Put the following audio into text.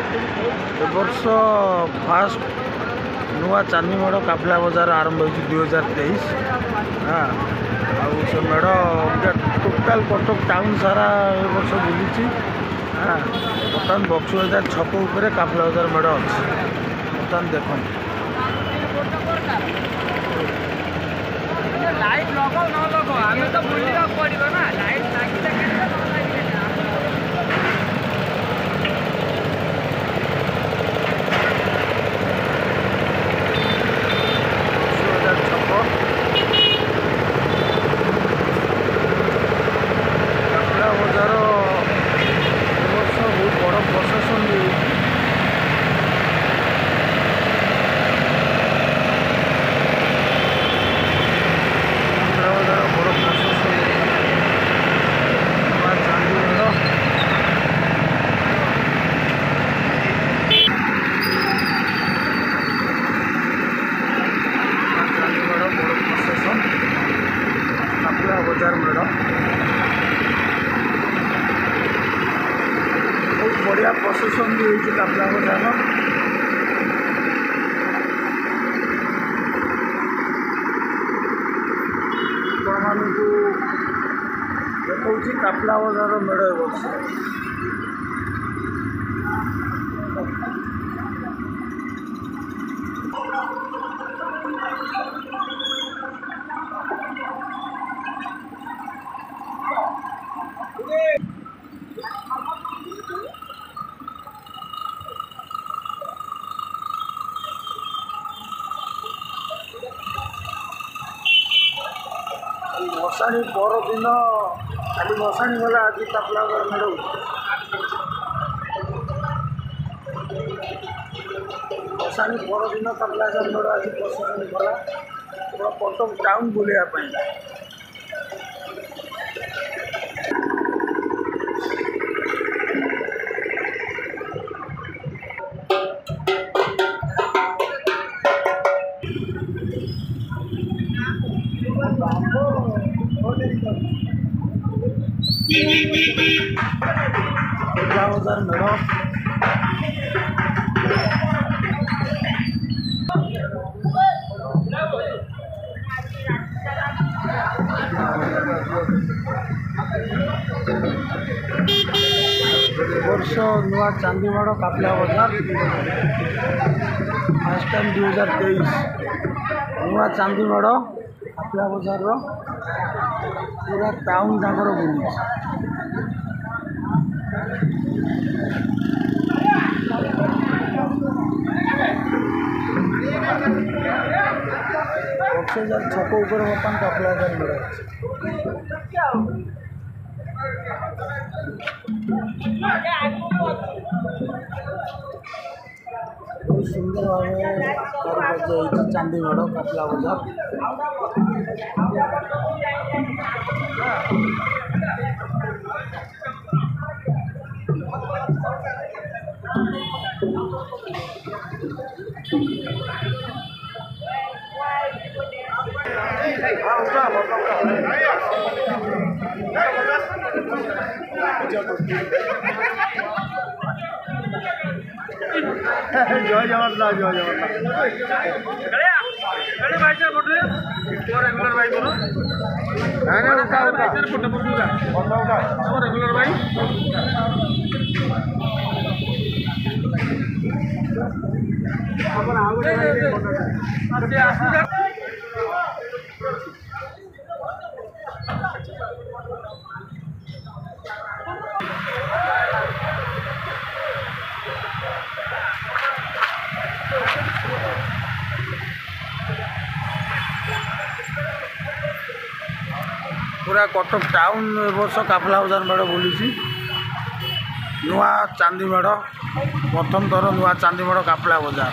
वर्ष फास्ट नुआ चांदी मेढ़ काफिला बजार आरंभ हो 2023। हाँ आउ से मेढ़ टोटाल कटक टाउन सारा ए वर्ष बुली। हाँ बर्तमान बक्सु बाजार छक उपर काफिला बजार मेढ़ अच्छी। बर्तमान देख लाइट लगाओ न लगाओ आम तो बुलवा पड़ो ना लाइट लगे बजार मेढ़ बहुत बढ़िया प्रोसेसन भी होती काफिला बजार देखा काफिला बजार मेढ़ ए वर्ष भसाणी पर दिन खाली भसाणी गला आज काफिला बजार मेढ़ भसाणी पर दिन काफिला बजार मेढ़ आज प्रशासन गला पूरा कटक टाउन बुलायापी। काफिला बजार मेढ़ वर्ष नुआ चांदी मेढ़ काफिला बजार फास्ट टाइम 2023 नुआ चांदी मेढ़ काफिला बजार पूरा टाउन जाकर बुली। बक्सबाजार छक उपर बर्तमान काफिला बजार मेढ़ बहुत सुंदर भाव कारुकार्य चांदी मेढ़ काफिला बजार जय जगन्नाथ जय जगन्नाथ भाई से फोटो रेगुलर भाई बोलो फोटो रेगुलर भाई पूरा कटक टाउन ए वर्ष काफिला बजार मेढ़ बुली। नुआ चांदी मेढ़ प्रथम थर नुआ चांदी मेढ़ काफिला बजार।